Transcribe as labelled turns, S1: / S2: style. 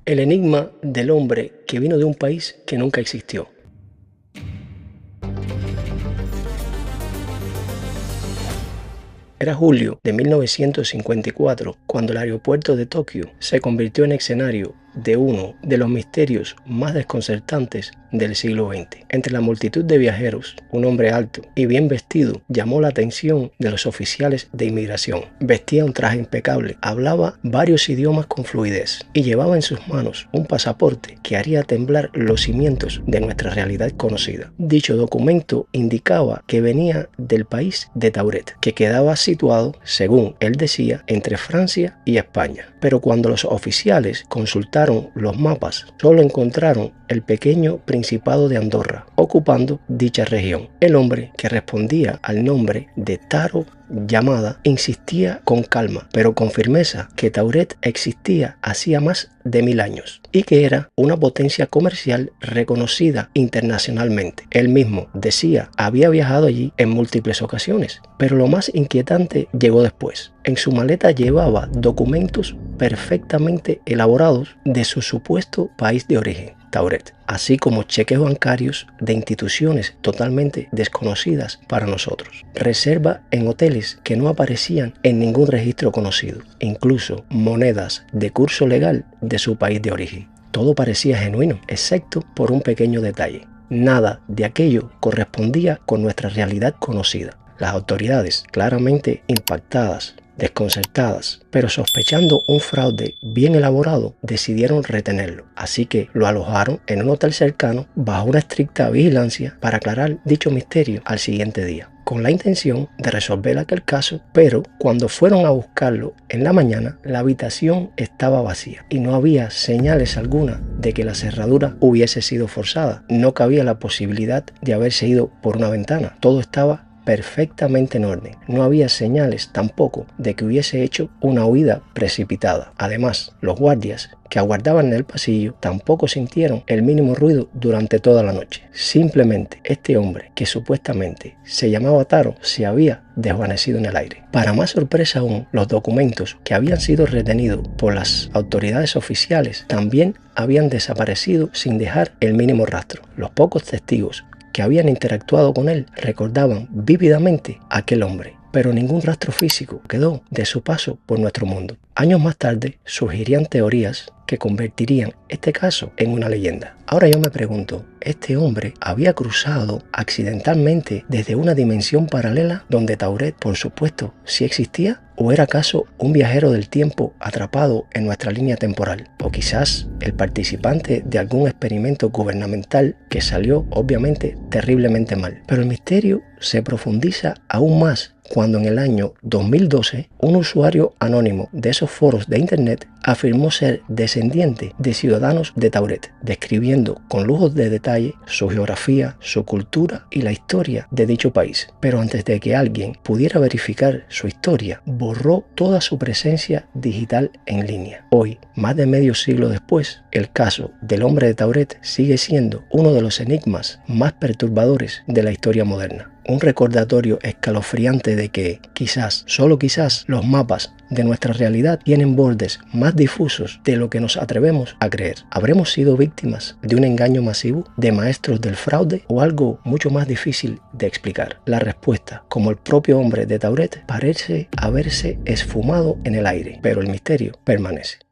S1: El enigma del hombre que vino de un país que nunca existió. Era julio de 1954 cuando el aeropuerto de Tokio se convirtió en escenario de uno de los misterios más desconcertantes del siglo XX. Entre la multitud de viajeros, un hombre alto y bien vestido llamó la atención de los oficiales de inmigración. Vestía un traje impecable, hablaba varios idiomas con fluidez y llevaba en sus manos un pasaporte que haría temblar los cimientos de nuestra realidad conocida. Dicho documento indicaba que venía del país de Tauret, que quedaba situado, según él decía, entre Francia y España. Pero cuando los oficiales consultaron los mapas, solo encontraron el pequeño Principado de Andorra, ocupando dicha región. El hombre, que respondía al nombre de Taro Yamada, insistía con calma, pero con firmeza, que Tauret existía hacía más de 1000 años y que era una potencia comercial reconocida internacionalmente. Él mismo decía había viajado allí en múltiples ocasiones, pero lo más inquietante llegó después. En su maleta llevaba documentos perfectamente elaborados de su supuesto país de origen, Tauret, así como cheques bancarios de instituciones totalmente desconocidas para nosotros, reserva en hoteles que no aparecían en ningún registro conocido, incluso monedas de curso legal de su país de origen. Todo parecía genuino, excepto por un pequeño detalle. Nada de aquello correspondía con nuestra realidad conocida. Las autoridades, claramente impactadas, desconcertadas, pero sospechando un fraude bien elaborado, decidieron retenerlo. Así que lo alojaron en un hotel cercano bajo una estricta vigilancia para aclarar dicho misterio al siguiente día, con la intención de resolver aquel caso. Pero cuando fueron a buscarlo en la mañana, la habitación estaba vacía y no había señales alguna de que la cerradura hubiese sido forzada. No cabía la posibilidad de haberse ido por una ventana. Todo estaba perfectamente en orden. No había señales tampoco de que hubiese hecho una huida precipitada. Además, los guardias que aguardaban en el pasillo tampoco sintieron el mínimo ruido durante toda la noche. Simplemente este hombre, que supuestamente se llamaba Taro, se había desvanecido en el aire. Para más sorpresa aún, los documentos que habían sido retenidos por las autoridades oficiales también habían desaparecido sin dejar el mínimo rastro. Los pocos testigos que habían interactuado con él recordaban vívidamente a aquel hombre, pero ningún rastro físico quedó de su paso por nuestro mundo. Años más tarde surgirían teorías que convertirían este caso en una leyenda. Ahora yo me pregunto, ¿este hombre había cruzado accidentalmente desde una dimensión paralela donde Tauret, por supuesto, sí existía? ¿O era acaso un viajero del tiempo atrapado en nuestra línea temporal? ¿O quizás el participante de algún experimento gubernamental que salió obviamente terriblemente mal? Pero el misterio se profundiza aún más cuando en el año 2012 un usuario anónimo de esos foros de internet afirmó ser descendiente de ciudadanos de Tauret, describiendo con lujos de detalle su geografía, su cultura y la historia de dicho país. Pero antes de que alguien pudiera verificar su historia, borró toda su presencia digital en línea. Hoy, más de medio siglo después, el caso del hombre de Tauret sigue siendo uno de los enigmas más perturbadores de la historia moderna. Un recordatorio escalofriante de que, quizás, solo quizás, los mapas de nuestra realidad tienen bordes más difusos de lo que nos atrevemos a creer. ¿Habremos sido víctimas de un engaño masivo, de maestros del fraude o algo mucho más difícil de explicar? La respuesta, como el propio hombre de Tauret, parece haberse esfumado en el aire, pero el misterio permanece.